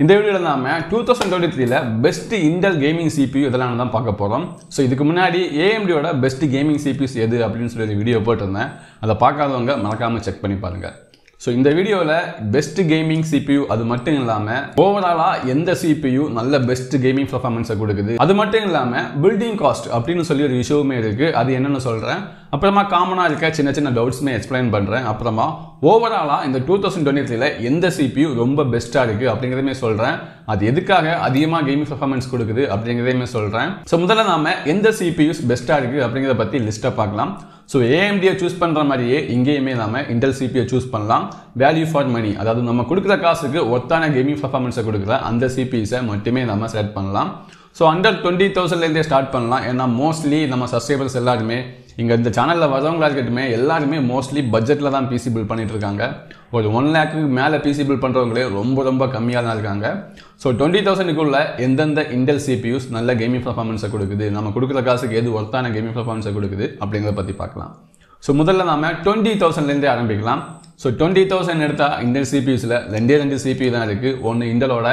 இந்த வீடியோல நாம 2023ல பெஸ்ட் இன்டெல் கேமிங் CPU இதெல்லாம் தான் பார்க்க போறோம். ஸோ இதுக்கு முன்னாடி AMD யோட பெஸ்ட் கேமிங் CPUs எது அப்படின்னு சொல்லி வீடியோ போட்டிருந்தேன். அதை பார்க்காதவங்க மறக்காம செக் பண்ணி பாருங்க. ஸோ இந்த வீடியோவில் பெஸ்ட் கேமிங் CPU அது மட்டும் இல்லாமல் ஓவராலாக எந்த CPU நல்ல பெஸ்ட் கேமிங் பர்ஃபார்மன்ஸை கொடுக்குது, அது மட்டும் இல்லாமல் பில்டிங் காஸ்ட் அப்படின்னு சொல்லி ஒரு இஷ்யூமே இருக்குது, அது என்னென்னு சொல்கிறேன். அப்புறமா காமனாக இருக்க சின்ன சின்ன டவுட்ஸுமே எக்ஸ்பிளைன் பண்ணுறேன். அப்புறமா ஓவராலாக இந்த 2023ல எந்த CPU ரொம்ப பெஸ்ட்டாக இருக்குது அப்படிங்கிறதையுமே சொல்கிறேன். அது எதுக்காக அதிகமாக கேமிங் பர்ஃபார்மன்ஸ் கொடுக்குது அப்படிங்கிறதையுமே சொல்கிறேன். ஸோ முதல்ல நாம எந்த CPUs பெஸ்ட்டாக இருக்குது அப்படிங்கிறத பற்றி லிஸ்ட்டை பார்க்கலாம். ஸோ AMDயை சூஸ் பண்ணுற மாதிரியே இங்கேயுமே நாம இன்டெல் CPU சூஸ் பண்ணலாம். வேல்யூ ஃபார் மணி, அதாவது நம்ம கொடுக்குற காசுக்கு ஒர்த்தான கேமிங் பர்ஃபார்மன்ஸை கொடுக்குற அந்த CPUஸை மட்டுமே நம்ம செலக்ட் பண்ணலாம். ஸோ அண்டர் 20,000லேருந்தே ஸ்டார்ட் பண்ணலாம். ஏன்னா மோஸ்ட்லி நம்ம சப்ஸ்கிரைபர்ஸ் எல்லாருமே இங்கே இந்த சேனலில் வரவங்களா இருக்கட்டுமே எல்லாருமே மோஸ்ட்லி பட்ஜெட்டில் தான் PC பில்ட் பண்ணிட்டு இருக்காங்க. ஒரு 1 lakhக்கு மேலே PC பில்ட் பண்ணுறவங்களே ரொம்ப கம்மியாக தான் இருக்காங்க. ஸோ 20,000க்குள்ள எந்தெந்த இன்டெல் CPUs நல்ல கேமிங் பர்ஃபார்மன்ஸை கொடுக்குது, நம்ம கொடுக்குற காசுக்கு எது ஒர்த்தான கேமிங் பர்ஃபார்மன்ஸை கொடுக்குது அப்படிங்கிறத பற்றி பார்க்கலாம். ஸோ முதல்ல நாம 20,000லேருந்தே ஆரம்பிக்கலாம். ஸோ 20,000 எடுத்தால் இன்டெல் CPUஸில் ரெண்டு CPU தான் இருக்குது. ஒன்று இன்டெலோட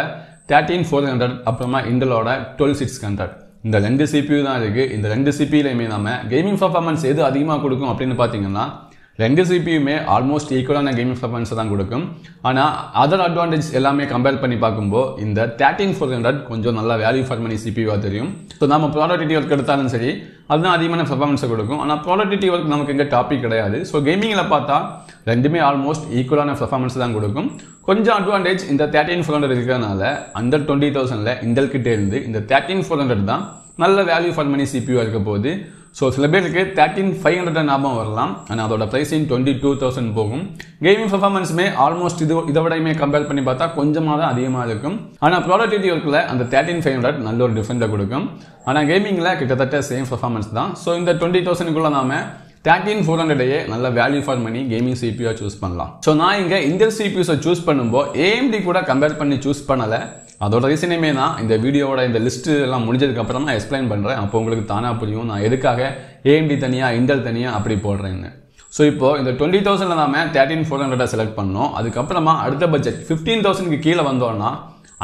13400, அப்புறமா இன்டெலோட 12600. இந்த ரெண்டு CPU தான் இருக்குது. இந்த ரெண்டு CPUலையுமே நம்ம கேமிங் பர்ஃபார்மன்ஸ் எது அதிகமாக கொடுக்கும் அப்படின்னு பார்த்தீங்கன்னா ரெண்டு CPUமே ஆல்மோஸ்ட் ஈக்குவலான கேமிங் பர்ஃபார்மன்ஸ் தான் கொடுக்கும். ஆனால் அதர் அட்வான்டேஜ் எல்லாமே கம்பேர் பண்ணி பார்க்கும்போது இந்த 13400 கொஞ்சம் நல்லா வேல்யூ ஃபார் மணி CPU-வாக தெரியும். ஸோ நம்ம ப்ராடக்டிவிட்டி ஒர்க் எடுத்தாலும் சரி அதுதான் அதிகமான பர்ஃபார்மன்ஸை கொடுக்கும். ஆனால் ப்ராடக்டிவிட்டி ஒர்க் நமக்கு எங்கே டாபிக் கிடையாது. ஸோ கேமிங்கில் பார்த்தா ரெண்டுமே ஆல்மோஸ்ட் ஈக்குவலான பர்ஃபார்மன்ஸ் தான் கொடுக்கும். கொஞ்சம் அட்வான்டேஜ் இந்த 13400 இருக்கிறதுனால அண்டர் 20,000ல இன்டெல் கிட்டே இருந்து இந்த 13400 தான் நல்ல வேல்யூ ஃபார் மணி CPU-வாக இருக்க போகுது. ஸோ சில பேருக்கு 13500 ஞாபகம் வரலாம், ஆனால் அதோட ப்ரைஸிங் 22,000 போகும். கேமிங் பர்ஃபார்மன்ஸுமே ஆல்மோஸ்ட் இதை விடையுமே கம்பேர் பண்ணி பார்த்தா கொஞ்சமாக தான் அதிகமாக இருக்கும். ஆனால் ப்ராடக்டிவிட்டி ஒர்க்கில் அந்த 13500 நல்ல ஒரு டிஃபரெண்ட்டாக கொடுக்கும். ஆனால் கேமிங்கில் கிட்டத்தட்ட சேம் பர்ஃபார்மன்ஸ் தான். ஸோ இந்த 20,000க்குள்ள நாம 13400 நல்ல வேல்யூ ஃபார் மணி கேமிங் CPU-ஆ சூஸ் பண்ணலாம். ஸோ நான் இங்கே இன்டெல் CPUஸை சூஸ் பண்ணும்போது AMD கூட கம்பேர் பண்ணி சூஸ் பண்ணலை. அதோட ரீசனையுமே நான் இந்த வீடியோவோட இந்த லிஸ்ட்டு எல்லாம் முடிஞ்சதுக்கு அப்புறம் நான் எக்ஸ்பிளைன் பண்ணுறேன். அப்போ உங்களுக்கு தானாக புரியும் நான் எதுக்காக AMD தனியாக இன்டெல் தனியாக அப்படி போடுறேன்னு. ஸோ இப்போ இந்த 20,000ல நாம 13400 செலக்ட் பண்ணோம். அதுக்கப்புறமா அடுத்த பட்ஜெட் 15,000க்கு கீழே வந்தோம்னா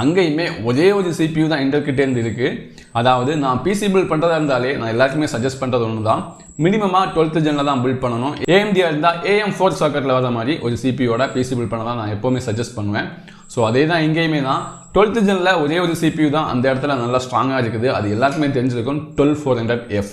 அங்கேயுமே ஒரே ஒரு CPU தான் இன்டெல் கிட்டே இருந்து இருக்குது. அதாவது நான் PC பில்ட் பண்ணுறதா இருந்தாலே நான் எல்லாருக்குமே சஜஸ்ட் பண்ணுறது ஒன்று தான், மினிமமாக 12th ஜெனில் தான் பில்ட் பண்ணணும். AMD-யாக இருந்தால் AM4 சாக்கெட்டில் வர மாதிரி ஒரு CPU-யோட PC பில்ட் பண்ண தான் நான் எப்போவுமே சஜஸ்ட் பண்ணுவேன். ஸோ அதே தான் இங்கேயுமே தான் 12th ஜெனில் ஒரே ஒரு CPU தான் அந்த இடத்துல நல்லா ஸ்ட்ராங்காக இருக்குது. அது எல்லாருக்குமே தெரிஞ்சிருக்கும், 12400F.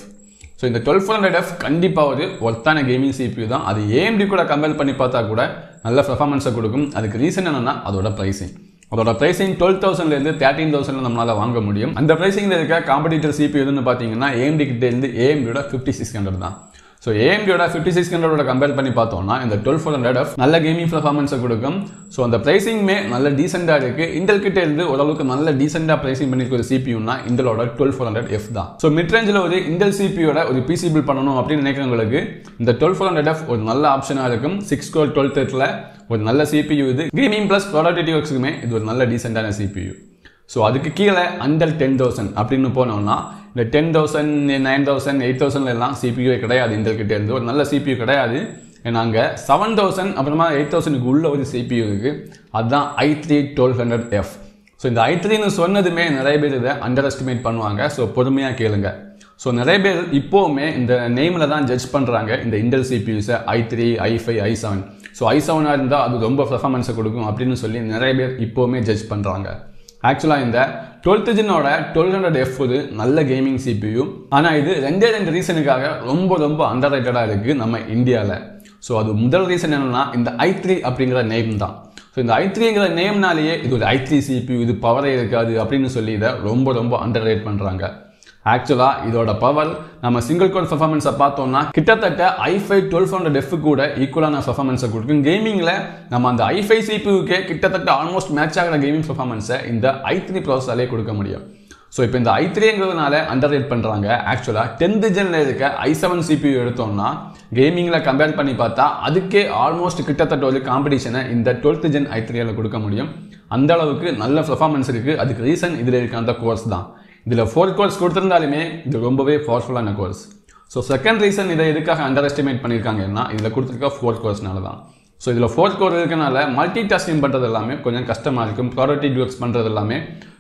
ஸோ இந்த 12400F கண்டிப்பாக ஒரு ஒர்த்தான கேமிங் CPU தான். அது AMD கூட கம்பேர் பண்ணி பார்த்தா கூட நல்ல பர்ஃபார்மன்ஸை கொடுக்கும். அதுக்கு ரீசன் என்னென்னா அதோட ப்ரைஸிங். 12,000லேருந்து 13,000 நம்மளால் வாங்க முடியும். அந்த ப்ரைஸிங்கில் இருக்க காம்படிட்டர் CPU எதுன்னு பார்த்தீங்கன்னா AMD கிட்டே இருந்து AMD-யோட 5600 தான். ஸோ AMD-யோட 5600 கம்பேர் பண்ணி பார்த்தோம்னா இந்த 12400F நல்ல கேமிங் பர்ஃபார்மன்ஸை கொடுக்கும். ஸோ அந்த ப்ரைஸிங்குமே நல்ல டீசெண்டாக இருக்குது. இன்டெல் கிட்டே இருந்து ஓரளவுக்கு நல்ல டீசெண்டாக ப்ரைஸிங் பண்ணியிருக்க ஒரு CPU-னா இன்டெலோட 122400F தான். ஸோ மிட் ரேஞ்சில் ஒரு இன்டெல் CPU-யோட ஒரு PC பில்ட் பண்ணணும் அப்படின்னு நினைக்கிறவங்களுக்கு இந்த 122400F ஒரு நல்ல ஆப்ஷனாக இருக்கும். 6 core 12th ஒரு நல்ல CPU இது. கேமிங் ப்ளஸ் ப்ராடக்டிவிட்டி ஒர்க்ஸுக்குமே இது ஒரு நல்ல டீசெண்டான CPU. ஸோ அதுக்கு கீழே அண்டர் 10,000 அப்படின்னு போனோம்னா இந்த 10,000, 9,000, 8,000 எல்லாம் CPU கிடையாது. இன்டெல் கிட்டே இருந்து ஒரு நல்ல CPU கிடையாது. ஏன்னா அங்கே 7,000 அப்புறமா 8,000க்கு உள்ள ஒரு CPU இருக்குது, அதுதான் i3 1200F. ஸோ இந்த i3ன்னு சொன்னதுமே நிறைய பேர் இதை அண்டர் எஸ்டிமேட் பண்ணுவாங்க. ஸோ பொறுமையாக கேளுங்க. ஸோ நிறைய பேர் இப்போவுமே இந்த நேமில் தான் ஜட்ஜ் பண்ணுறாங்க இந்த Intel CPUஸை i3, i5, i7. So i7 இருந்தால் அது ரொம்ப பர்ஃபார்மன்ஸை கொடுக்கும் அப்படின்னு சொல்லி நிறைய பேர் இப்போவுமே ஜட்ஜ் பண்ணுறாங்க. ஆக்சுவலாக இந்த 12th ஜெனோட 1200F ஒரு நல்ல கேமிங் CPU. ஆனால் இது ரெண்டு ரீசனுக்காக ரொம்ப அண்டர் ரேட்டடாக இருக்குது நம்ம இந்தியாவில். ஸோ அது முதல் ரீசன் என்னென்னா இந்த i3 அப்படிங்கிற நேம் தான். ஸோ இந்த i3ங்கிற நேம்னாலேயே இது ஒரு i3 CPU, இது பவரே இருக்காது அப்படின்னு சொல்லி இதை ரொம்ப அண்டர் ரேட் பண்ணுறாங்க. ஆக்சுவலாக இதோட பவர் நம்ம சிங்கிள் கோர் பர்ஃபார்மன்ஸை பார்த்தோம்னா கிட்டத்தட்ட i5 1200F கூட ஈக்குவலான பர்ஃபார்மன்ஸை கொடுக்கும். கேமிங்கில் நம்ம அந்த i5 CPU-க்கே கிட்டத்தட்ட ஆல்மோஸ்ட் மேட்ச் ஆகிற கேமிங் பர்ஃபார்மன்ஸை இந்த i3 ப்ராசஸாலே கொடுக்க முடியும். ஸோ இப்போ இந்த i3ங்கிறதுனால அண்டர் ரேட் பண்ணுறாங்க. ஆக்சுவலாக 10th ஜெனில் இருக்க i7 CPU எடுத்தோம்னா கேமிங்கில் கம்பேர் பண்ணி பார்த்தா அதுக்கே ஆல்மோஸ்ட் கிட்டத்தட்ட ஒரு காம்படிஷனை இந்த 12th ஜென் i3ல கொடுக்க முடியும். அந்த அளவுக்கு நல்ல பர்ஃபார்மன்ஸ் இருக்குது. அதுக்கு ரீசன் இதில் இருக்க அந்த கோர்ஸ் தான். இதில் 4 கோர்ஸ் கொடுத்துருந்தாலுமே இது ரொம்பவே பவர்ஃபுல்லான கோர்ஸ். ஸோ செகண்ட் ரீசன் இதை எதுக்காக அண்டர் எஸ்டிமேட் பண்ணியிருக்காங்கன்னா இதில் கொடுத்துருக்க 4 கோர்ஸ்னால தான். ஸோ இதில் 4 கோர் இருக்கனால மல்டி டாஸ்கிங் பண்ணுறது எல்லாமே கொஞ்சம் கஷ்டமாக இருக்கும். ப்ராடக்டிவ் ஒர்க்ஸ் பண்ணுறது எல்லாமே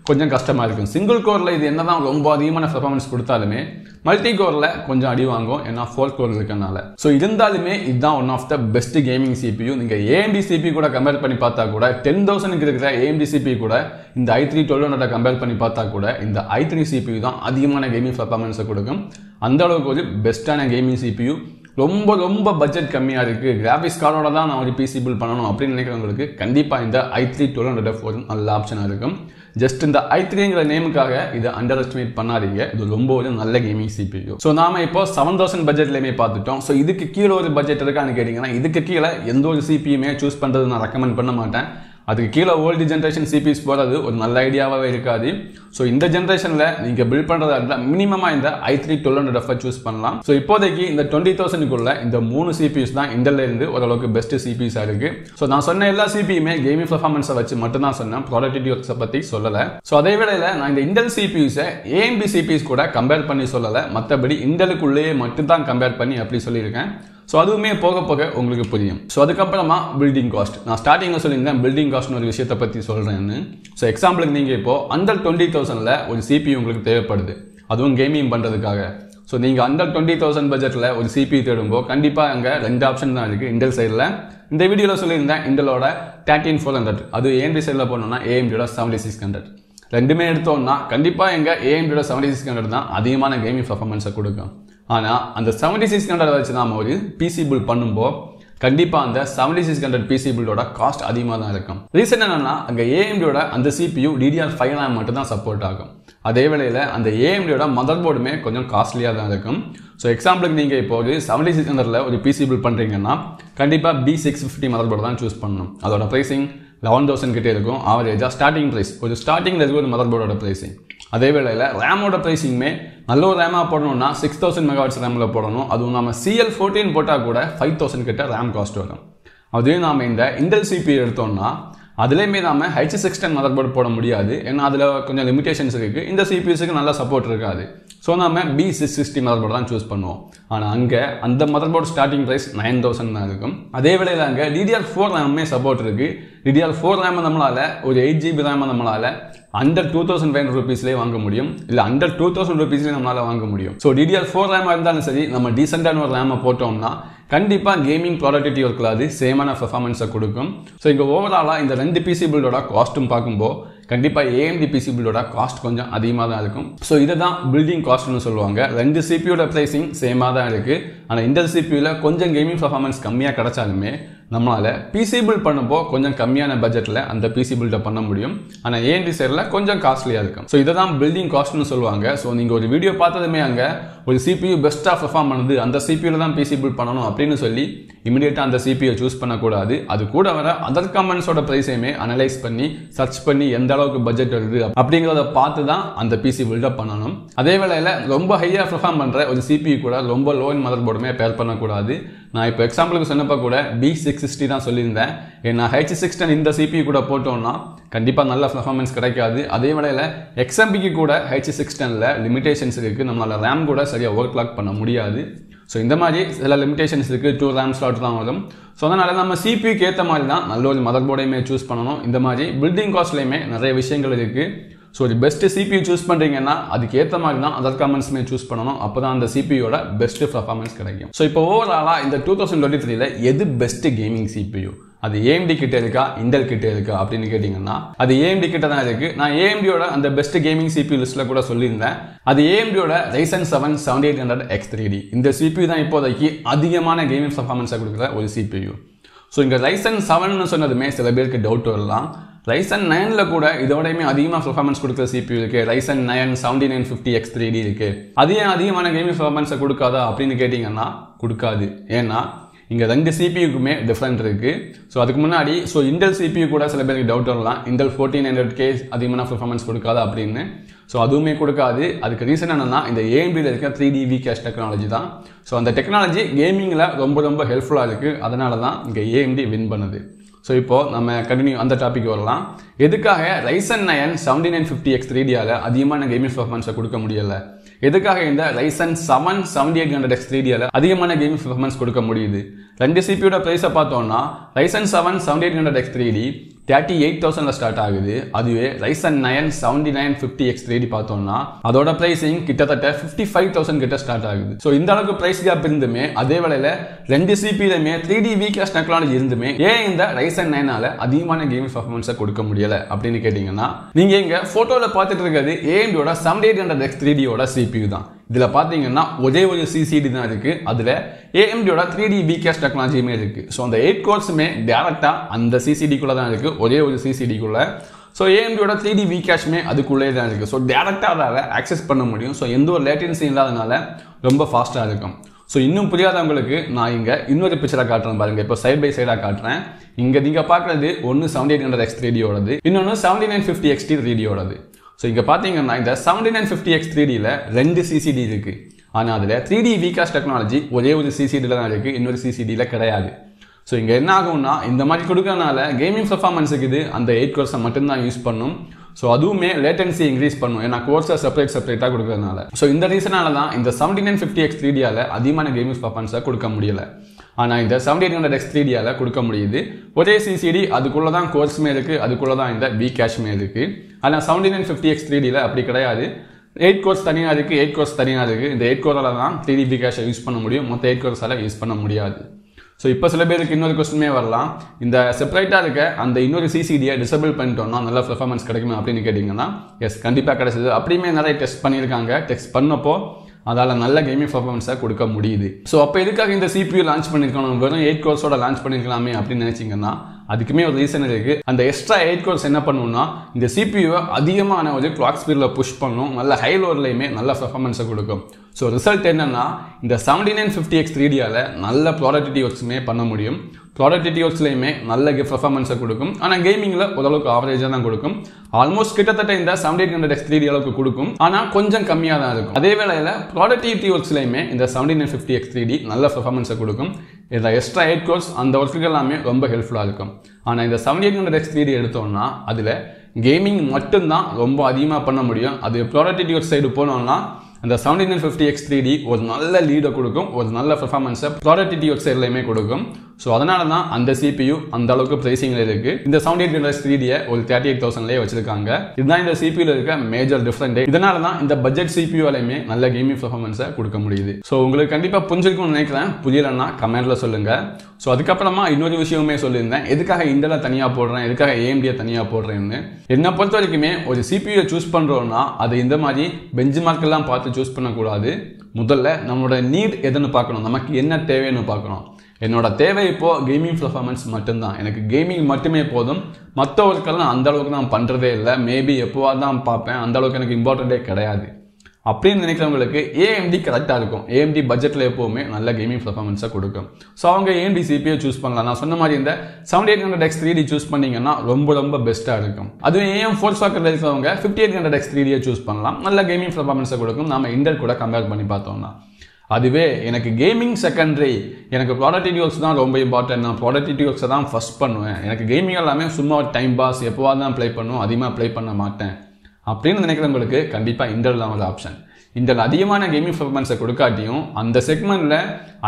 கொஞ்சம் கஷ்டமாக இருக்கும். சிங்கிள் கோரில் இது என்ன தான் ரொம்ப அதிகமான பெர்ஃபார்மன்ஸ் கொடுத்தாலுமே மல்டி கோரில் கொஞ்சம் அடி வாங்கும், ஏன்னா 4 கோர் இருக்கனால. ஸோ இருந்தாலுமே இதுதான் one of the best gaming CPU. நீங்கள் AMD CPU கூட கம்பேர் பண்ணி பார்த்தா கூட 10,000க்கு இருக்கிற AMD CPU கூட இந்த i3 1200 கம்பேர் பண்ணி பார்த்தா கூட இந்த i3 CPU தான் அதிகமான கேமிங் பெர்ஃபார்மன்ஸை கொடுக்கும். அந்த அளவுக்கு ஒரு பெஸ்ட்டான கேமிங் CPU. ரொம்ப ரொம்ப பட்ஜெட் கம்மியாக இருக்குது, கிராஃபிக்ஸ் கார்டோட தான் நான் ஒரு PC பில்ட் பண்ணணும் அப்படின்னு நினைக்கிறவங்களுக்கு கண்டிப்பாக இந்த i3 1200 ஒரு நல்ல ஆப்ஷனாக இருக்கும். ஜஸ்ட் இந்த i3ங்கிற நேமுக்காக இதை அண்டர் எஸ்டிமேட் பண்ணாதீங்க, இது ரொம்ப ஒரு நல்ல கேமிங் CPU. ஸோ நாம இப்போ 7000 பட்ஜெட்லேயுமே பார்த்துட்டோம். ஸோ இதுக்கு கீழே ஒரு பட்ஜெட் இருக்கான்னு கேட்டிங்கன்னா இதுக்கு கீழே எந்த ஒரு CPUமே சூஸ் பண்ணுறது நான் ரெக்கமெண்ட் பண்ண மாட்டேன். அதுக்கு கீழே ஓல்டு ஜென்ரேஷன் CPUs போகிறது ஒரு நல்ல ஐடியாவாகவே இருக்காது. ஸோ இந்த ஜென்ரேஷனில் நீங்கள் பில்ட் பண்ணுறதா இருந்தால் மினிமமாக இந்த i3 1200 சூஸ் பண்ணலாம். ஸோ இப்போதைக்கு இந்த 20,000க்குள்ள இந்த 3 CPUs தான் இருந்து ஓரளவுக்கு பெஸ்ட் CPUஸாக இருக்குது. ஸோ நான் சொன்ன எல்லா CPUமே கேமிங் பெர்ஃபார்மன்ஸை வச்சு மட்டும்தான் சொன்னேன், ப்ராடக்டிவ் ஒர்க்ஸை பற்றி சொல்லலை. ஸோ அதே வேளையில் நான் இந்த இன்டெல் CPUஸை AMD CPUs கூட கம்பேர் பண்ணி சொல்லலை, மற்றபடி இன்டெலுக்குள்ளேயே மட்டும்தான் கம்பேர் பண்ணி அப்படி சொல்லியிருக்கேன். ஸோ அதுவுமே போக போக உங்களுக்கு புரியும். ஸோ அதுக்கப்புறமா பில்டிங் காஸ்ட், நான் ஸ்டார்டிங்கில் சொல்லியிருந்தேன் பில்டிங் காஸ்ட்னு ஒரு விஷயத்தை பற்றி சொல்கிறேன்னு. ஸோ எக்ஸாம்பிளுக்கு நீங்கள் இப்போ அண்டர் 20,000ல் ஒரு CPU உங்களுக்கு தேவைப்படுது, அதுவும் கேமிங் பண்ணுறதுக்காக. ஸோ நீங்கள் அண்டர் 20,000 பட்ஜெட்டில் ஒரு CPU தேடும்போது கண்டிப்பாக அங்கே 2 ஆப்ஷன் தான் இருக்குது இன்டெல் சைடில். இந்த வீடியோவில் சொல்லியிருந்தேன் இன்டெலோட 13400, அது AMD சைடில் போனோம்னா AMDயோட 7600. ரெண்டுமே எடுத்தோம்னா கண்டிப்பாக எங்கள் AMDயோட 7600 தான் அதிகமான கேமிங் பெர்ஃபார்மன்ஸை கொடுக்கும். ஆனால் அந்த 7600 வச்சு நாம் ஒரு PC பில்ட் பண்ணும்போது கண்டிப்பாக அந்த 7600 PC பில்டோட காஸ்ட் அதிகமாக தான் இருக்கும். ரீசன் என்னன்னா அங்கே AMDயோட அந்த CPU DDR5 RAM மட்டும் தான் சப்போர்ட் ஆகும். அதே வேளையில் அந்த AMDயோட மதர் போர்டுமே கொஞ்சம் காஸ்ட்லியாக தான் இருக்கும். ஸோ எக்ஸாம்பிளுக்கு நீங்கள் இப்போ ஒரு 7600ல் ஒரு PC பில்ட் பண்ணுறீங்கன்னா கண்டிப்பாக B650 மதர் போர்டு தான் சூஸ் பண்ணணும். அதோட ப்ரைஸிங் 11,000 கிட்டே இருக்கும் ஆவரேஜாக ஸ்டார்டிங் ப்ரைஸ். ஒரு ஸ்டார்டிங்கில் இருக்கிற ஒரு மதர் போர்டோட ப்ரைஸிங். அதே வேளையில் ரேமோட ப்ரைஸிங்குமே நல்ல ஒரு ரேமாக போடணும்னா 6000 MHz ரேமில் போடணும். அதுவும் நம்ம CL14 போட்டால் கூட 5000 கிட்ட ரேம் காஸ்ட் வரும். அதுவே நாம் இந்த இன்டெல் CPU எடுத்தோம்னா அதுலேயுமே நாம் H610 மதர் போர்டு போட முடியாது, ஏன்னா அதில் கொஞ்சம் லிமிடேஷன்ஸ் இருக்குது. இந்த CPUஸுக்கு நல்ல சப்போர்ட் இருக்காது. ஸோ நம்ம B660 மதர் போர்டு தான் சூஸ் பண்ணுவோம். ஆனால் அங்கே அந்த மதர் போர்டு ஸ்டார்டிங் ப்ரைஸ் 9000 தான் இருக்கும். அதே வேளையில் அங்கே DDR4 ரேமுமே சப்போர்ட் இருக்குது. DDR4 ரேம் நம்மளால் ஒரு 8GB ரேம் நம்மளால் அண்டர் 2500 ரூபீஸ்லேயே வாங்க முடியும், இல்லை அண்டர் 2000 ரூபீஸ்லேயே நம்மளால் வாங்க முடியும். ஸோ DDR4 ரேமாக இருந்தாலும் சரி, நம்ம டீசெண்டான ஒரு ரேமை போட்டோம்னா கண்டிப்பாக கேமிங் ப்ராடக்டிவ் ஒர்க்கில் அது சேமான பெர்ஃபார்மன்ஸை கொடுக்கும். ஸோ இங்கே ஓவராலாக இந்த 2 PC பில்டோட காஸ்ட்டும் பார்க்கும்போது கண்டிப்பாக AMD PC பில்டோட காஸ்ட் கொஞ்சம் அதிகமாக தான் இருக்கும். ஸோ இதை தான் பில்டிங் காஸ்ட்னு சொல்லுவாங்க. 2 CPUட ப்ரைஸிங் சேமாக தான் இருக்குது. ஆனால் இன்டெல் CPUவில் கொஞ்சம் கேமிங் பெர்ஃபார்மன்ஸ் கம்மியாக கிடைச்சாலுமே நம்மளால் PC பில்ட் பண்ணும்போது கொஞ்சம் கம்மியான பட்ஜெட்டில் அந்த PC பில்டை பண்ண முடியும். ஆனால் AMD சைடில் கொஞ்சம் காஸ்ட்லியாக இருக்கும். ஸோ இதை தான் பில்டிங் காஸ்ட்னு சொல்லுவாங்க. ஸோ நீங்கள் ஒரு வீடியோ பார்த்ததுமே அங்கே ஒரு CPU பெஸ்ட்டாக பெர்ஃபார்ம் பண்ணுது, அந்த CPUவில் தான் PC பில்ட் பண்ணணும் அப்படின்னு சொல்லி இமீடியட்டாக அந்த CPU சூஸ் பண்ணக்கூடாது. அது கூட வர அதர் கமெண்ட்ஸோட ப்ரைஸையுமே அனலைஸ் பண்ணி சர்ச் பண்ணி எந்த அளவுக்கு பட்ஜெட் வருது அப்படிங்கிறத பார்த்து தான் அந்த PC பில்டப் பண்ணணும். அதே வேளையில் ரொம்ப ஹையாக பெர்ஃபார்ம் பண்ணுற ஒரு CPU கூட ரொம்ப லோ எண்ட் மதர் போர்டுமே பேர் பண்ணக்கூடாது. நான் இப்போ எக்ஸாம்பிளுக்கு சொன்னப்போ கூட B660 தான் சொல்லியிருந்தேன். ஏன்னா H610 இந்த CPU கூட போட்டோம்னா கண்டிப்பாக நல்ல பெர்ஃபார்மன்ஸ் கிடைக்காது. அதே வேளையில் XMPக்கு கூட H610ல் லிமிடேஷன்ஸ் இருக்குது, நம்மளால் ரேம் கூட சரியாக ஓவர் கிளாக் பண்ண முடியாது. ஸோ இந்த மாதிரி சில லிமிடேஷன்ஸ் இருக்குது, 2 RAM ஸ்லாட் தான் வரும். ஸோ அதனால் நம்ம CPUக்கு ஏற்ற மாதிரி தான் நல்ல ஒரு மதர் போர்டையுமே சூஸ் பண்ணணும். இந்த மாதிரி பில்டிங் காஸ்ட்லேயுமே நிறைய விஷயங்கள் இருக்குது. ஸோ ஒரு பெஸ்ட் CPU சூஸ் பண்ணுறீங்கன்னா அதுக்கு ஏற்ற மாதிரி தான் அதர் கமெண்ட்ஸுமே சூஸ் பண்ணணும். அப்போ தான் அந்த CPUயோட பெஸ்ட் பெர்ஃபார்மன்ஸ் கிடைக்கும். ஸோ இப்போ ஓவராலாக இந்த 2023ல் எது பெஸ்ட் கேமிங் CPU, அது AMD கிட்ட இருக்கா இன்டெல் கிட்ட இருக்கா அப்படின்னு கேட்டிங்கன்னா அது AMD கிட்ட தான் இருக்குது. நான் AMDயோட அந்த பெஸ்ட் கேமிங் CPU லிஸ்ட்டில் கூட சொல்லியிருந்தேன். அது AMDயோட Ryzen 7 7800X3D. இந்த CPU தான் இப்போதைக்கு அதிகமான கேமிங் பெர்ஃபார்மன்ஸை கொடுக்குற ஒரு CPU. ஸோ இங்கே Ryzen 7ன்னு சொன்னதுமே சில பேருக்கு டவுட் வரலாம். Ryzen 9ல கூட இதோடையுமே அதிகமாக பெர்ஃபார்மன்ஸ் கொடுக்குற CPU இருக்குது. Ryzen 9 7950X3D இருக்குது. அது ஏன் அதிகமான கேமிங் பெர்ஃபார்மன்ஸை கொடுக்காதா அப்படின்னு கேட்டிங்கன்னா கொடுக்காது. ஏன்னா இங்கே 2 CPUக்குமே டிஃப்ரெண்ட் இருக்குது. ஸோ அதுக்கு முன்னாடி இன்டெல் CPU கூட சில பேருக்கு டவுட் வரலாம், இன்டெல் 1400K அதிகமான பெர்ஃபார்மன்ஸ் கொடுக்காதா அப்படின்னு. ஸோ அதுவுமே கொடுக்காது. அதுக்கு ரீசன் என்னென்னா இந்த AMDயில் இருக்க 3D V-Cache டெக்னாலஜி தான். ஸோ அந்த டெக்னாலஜி கேமிங்கில் ரொம்ப ரொம்ப ஹெல்ப்ஃபுல்லாக இருக்குது. அதனால தான் இங்கே AMD வின் பண்ணுது. ஸோ இப்போது நம்ம கண்டினியூ அந்த டாபிக் வரலாம். எதுக்காக Ryzen 9 7950X3Dயால் அதிகமான கேமிங் பெர்ஃபார்மன்ஸை கொடுக்க முடியலை? எதுக்காக இந்த Ryzen 7 7800X 3D அதிகமான கேமிங் பெர்ஃபார்மன்ஸ் கொடுக்க முடியுது? ரெண்டு சிபியோட பிரைஸை பார்த்தோம்னா Ryzen 7 7800X 3D 38,000ல ஸ்டார்ட் ஆகுது. அதுவே Ryzen 9 7950X 3D பார்த்தோம்னா அதோட பிரைசிங் கிட்டத்தட்ட 55,000 கிட்ட ஸ்டார்ட் ஆகுது. ஸோ இந்த அளவுக்கு பிரைஸ் கேப் இருந்துமே அதே வேளையில ரெண்டு சிபியுமே 3D Vcache டெக்னாலஜி இருந்துமே ஏன் இந்த Ryzen 9ஆல அதிகமான கேமிங் பெர்ஃபார்மன்ஸை கொடுக்க முடியல அப்படின்னு கேட்டீங்கன்னா, நீங்க இங்க போட்டோல பார்த்துட்டு இருக்கிறது AMDோட 7800X 3Dயோட CPU தான். இதுல பாத்தீங்கன்னா ஒரே ஒரு சிசிடி தான் இருக்கு. அதுல AMDோட 3D Vcache டெக்னாலஜியுமே இருக்கு. ஸோ அந்த 8 கோர்ஸுமே டேரக்டா அந்த சிசிடிக்குள்ள தான் இருக்கு, ஒரே ஒரு சிசிடிக்குள்ள. ஸோ AMDோட 3D Vcache அதுக்குள்ளே தான் இருக்கு. ஸோ டேரக்டா அதை ஆக்சஸ் பண்ண முடியும். ஸோ எந்த ஒரு லேட்டன்சி இல்லாதனால ரொம்ப ஃபாஸ்டா இருக்கும். ஸோ இன்னும் புரியாதவங்களுக்கு நான் இங்க இன்னொரு பிக்சரை காட்டுறேன் பாருங்க. இப்போ சைட் பை சைடா காட்டுறேன். இங்க நீங்க பாக்குறது ஒன்னு 7800X 3Dயோடது, இன்னொன்னு 7950X 3Dயோடது. ஸோ இங்கே பார்த்தீங்கன்னா இந்த 7950X 3Dல ரெண்டு சிசிடி இருக்கு. ஆனால் அதில் 3D Vcache டெக்னாலஜி ஒரே ஒரு சிசிடியில் தான் இருக்கு, இன்னொரு சிசிடியில் கிடையாது. ஸோ இங்கே என்ன ஆகும்னா இந்த மாதிரி கொடுக்கறனால கேமிங் பெர்ஃபார்மன்ஸுக்கு இது அந்த 8 கோர்ஸை மட்டும்தான் யூஸ் பண்ணும். ஸோ அதுவுமே லேட்டன்சி இன்க்ரீஸ் பண்ணும், ஏன்னா கோர்ஸை செப்பரேட்டாக கொடுக்கறதுனால. ஸோ இந்த ரீசனால தான் இந்த 7950X 3Dயால அதிகமான கேமிங் பெர்ஃபார்மன்ஸை கொடுக்க முடியல. ஆனால் இந்த 7800X 3Dயால கொடுக்க முடியுது. ஒரே சிசிடி, அதுக்குள்ள தான் கோர்ஸுமே இருக்கு, அதுக்குள்ள தான் இந்த Vcache இருக்கு. ஆனால் 7950X 3Dல அப்படி கிடையாது. 8 கோர்ஸ் தனியாக இருக்கு, 8 கோர்ஸ் தனியாக இருக்கு. இந்த 8 கோரால தான் 3D Vcache யூஸ் பண்ண முடியும், மொத்த 8 கோர்ஸால யூஸ் பண்ண முடியாது. ஸோ இப்போ சில பேருக்கு இன்னொரு கொஸ்டினே வரலாம், இந்த செப்பரேட்டாக இருக்க அந்த இன்னொரு சிசிடியை டிசபிள் பண்ணிட்டோம்னா நல்ல பெர்ஃபார்மன்ஸ் கிடைக்குமா அப்படின்னு கேட்டிங்கன்னா, எஸ் கண்டிப்பாக கிடைச்சது. அப்படியுமே நிறைய டெஸ்ட் பண்ணியிருக்காங்க. டெஸ்ட் பண்ணப்போ அதால் நல்ல கேமிங் பெர்ஃபார்மன்ஸை கொடுக்க முடியுது. ஸோ அப்போ எதுக்காக இந்த CPU லான்ச் பண்ணியிருக்கணும், வெறும் 8 கோர்ஸோட லான்ச் பண்ணியிருக்கலாமே அப்படின்னு நினைச்சிங்கன்னா, அதுக்குமே ஒரு ரீசன் இருக்கு. அந்த எக்ஸ்ட்ரா 8 கோர்ஸ் என்ன பண்ணும்னா இந்த சிபியூவை அதிகமான ஒரு கிளாக் ஸ்பீடில் புஷ் பண்ணும், நல்ல ஹை லோட்லையுமே நல்ல பெர்ஃபார்மன்ஸை கொடுக்கும். ஸோ ரிசல்ட் என்னன்னா இந்த 7950X 3Dயால நல்ல ப்ராடக்டிவிட்டி ஒர்க்ஸுமே பண்ண முடியும். ப்ராடக்டிவிட்டி ஒர்க்ஸ்லையுமே நல்ல பெர்ஃபார்மன்ஸை கொடுக்கும். ஆனால் கேமிங்கில் ஓரளவுக்கு ஆவரேஜாக தான் கொடுக்கும். ஆல்மோஸ்ட் கிட்டத்தட்ட இந்த 7800X 3D அளவுக்கு கொடுக்கும், ஆனால் கொஞ்சம் கம்மியாக தான் இருக்கும். அதே வேளையில் ப்ராடக்டிவிட்டி ஒர்க்ஸ்லையுமே இந்த 7950X 3D நல்ல பெர்ஃபார்மன்ஸை கொடுக்கும். இதில் எக்ஸ்ட்ரா 8 கோர்ஸ் அந்த ஒர்க்குகள் எல்லாமே ரொம்ப ஹெல்ப்ஃபுல்லாக இருக்கும். ஆனால் இந்த 7800X 3D எடுத்தோம்னா அதில் கேமிங் மட்டும்தான் ரொம்ப அதிகமாக பண்ண முடியும். அது ப்ராடக்டிவிட்டி ஒர்க் சைடு போனோம்னா அந்த 7950X 3D ஒரு நல்ல லீடை கொடுக்கும், ஒரு நல்ல பெர்ஃபார்மன்ஸை ப்ராடக்டிவிட்டி ஒர்க் சைட்லையுமே கொடுக்கும். ஸோ அதனால தான் அந்த CPU அந்த அளவுக்கு பிரைசிங்ல இருக்கு. இந்த 7800X 3Dயை ஒரு 38,000லேயே வச்சிருக்காங்க. இதுதான் இந்த CPUல இருக்க மேஜர் டிஃபரெண்ட். இதனால தான் இந்த பட்ஜெட் CPUலையுமே நல்ல கேமிங் பெர்ஃபார்மன்ஸை கொடுக்க முடியுது. ஸோ உங்களுக்கு கண்டிப்பாக புரிஞ்சிருக்கும்னு நினைக்கிறேன். புரியலன்னா கமெண்ட்ல சொல்லுங்க. ஸோ அதுக்கப்புறமா இன்னொரு விஷயமே சொல்லியிருந்தேன், எதுக்காக இன்டெலை தனியாக போடுறேன், எதுக்காக AMDயை தனியாக போடுறேன்னு. என்னை பொறுத்த வரைக்குமே ஒரு CPU சூஸ் பண்ணுறோன்னா அது இந்த மாதிரி பெஞ்ச் மார்க்கெல்லாம் பார்த்து சூஸ் பண்ணக்கூடாது. முதல்ல நம்மளோட நீட் எதுன்னு பார்க்கணும், நமக்கு என்ன தேவைன்னு பார்க்கணும். என்னோட தேவை இப்போ கேமிங் பெர்ஃபார்மன்ஸ் மட்டும்தான், எனக்கு கேமிங் மட்டுமே போதும். மற்ற ஒர்க்கெல்லாம் அந்த அளவுக்கு நான் பண்ணுறதே இல்லை, மேபி எப்போவாது தான் பார்ப்பேன், அந்த அளவுக்கு எனக்கு இம்பார்ட்டண்ட்டே கிடையாது அப்படின்னு நினைக்கிறவங்களுக்கு AMD கரெக்டாக இருக்கும். AMD பட்ஜெட்டில் எப்போவுமே நல்ல கேமிங் பெர்ஃபார்மன்ஸை கொடுக்கும். ஸோ அவங்க AMD CPU சூஸ் பண்ணலாம். நான் சொன்ன மாதிரி இந்த 7800X 3D சூஸ் பண்ணிங்கன்னா ரொம்ப ரொம்ப பெஸ்ட்டாக இருக்கும். அதுவும் AM ஃபோர்ஸ் ஃபேக்டரில் இருக்கிறவங்க 5800X 3Dயை சூஸ் பண்ணலாம், நல்ல கேமிங் பெர்ஃபார்மன்ஸை கொடுக்கும். நம்ம இன்டெல் கூட கம்பேர் பண்ணி பார்த்தோம்னா. அதுவே எனக்கு கேமிங் செகண்டரி, எனக்கு ப்ராடக்டிவிட்டி ஒர்க்ஸ் தான் ரொம்ப இம்பார்ட்டன்ட், நான் ப்ராடக்டிவிட்டி ஒர்க்ஸை தான் ஃபஸ்ட் பண்ணுவேன், எனக்கு கேமிங் எல்லாமே சும்மா டைம் பாஸ் எப்போவாது தான் ப்ளே பண்ணுவோம், அதிகமாக ப்ளே பண்ண மாட்டேன் அப்படின்னு நினைக்கிறவங்களுக்கு கண்டிப்பாக இன்டெல் தான் ஒரு ஆப்ஷன். இன்டெல் அதிகமான கேமிங் பெர்ஃபார்மன்ஸை கொடுக்காட்டியும் அந்த செக்மெண்ட்டில்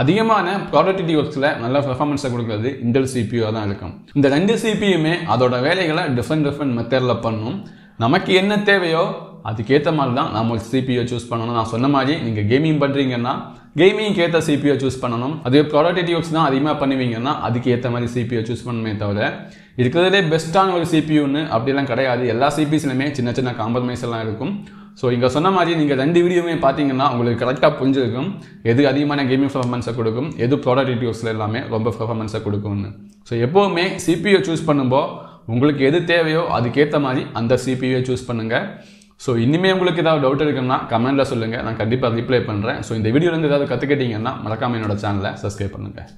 அதிகமான ப்ராடக்டிவிட்டி ஒர்க்ஸில் நல்ல பெர்ஃபார்மன்ஸை கொடுக்குறது இன்டெல் CPU தான் இருக்கும். இந்த ரெண்டு CPUமே அதோட வேலைகளை டிஃப்ரெண்ட் மெத்தடில் பண்ணும். நமக்கு என்ன தேவையோ அதுக்கேற்ற மாதிரி தான் நம்ம ஒரு CPU சூஸ் பண்ணணும். நான் சொன்ன மாதிரி நீங்கள் கேமிங் பண்ணுறீங்கன்னா கேமிங்க்கு ஏற்ற CPU சூஸ் பண்ணணும். அதே ப்ராடக்டிவிட்டி ஒர்க்ஸ் தான் அதிகமாக பண்ணுவீங்கன்னா அதுக்கு ஏற்ற மாதிரி CPU சூஸ் பண்ணணுமே தவிர இருக்கிறதுலே பெஸ்ட்டான ஒரு CPUன்னு அப்படிலாம் கிடையாது. எல்லா CPUஸ்லையுமே சின்ன சின்ன காம்ப்ரமைஸ் எல்லாம் இருக்கும். ஸோ இங்கே சொன்ன மாதிரி நீங்கள் ரெண்டு வீடியோமே பார்த்தீங்கன்னா உங்களுக்கு கரெக்டாக புரிஞ்சிருக்கும் எது அதிகமான கேமிங் பெர்ஃபார்மன்ஸை கொடுக்கும், எது ப்ராடக்டிவிட்டி ஒர்க்ஸில் எல்லாமே ரொம்ப பெர்ஃபார்மன்ஸை கொடுக்கும்னு. ஸோ எப்போவுமே CPU சூஸ் பண்ணும்போது உங்களுக்கு எது தேவையோ அதுக்கேற்ற மாதிரி அந்த CPU சூஸ் பண்ணுங்கள். ஸோ இனிமேல் உங்களுக்கு ஏதாவது டவுட் இருக்குன்னா கமெண்ட்டில் சொல்லுங்கள், நான் கண்டிப்பாக ரிப்ளை பண்ணுறேன். ஸோ இந்த வீடியோலேருந்து ஏதாவது கற்றுக்கிட்டீங்கன்னா மறக்காமல் என்னோட சேனலை சப்ஸ்கிரைப் பண்ணுங்கள்.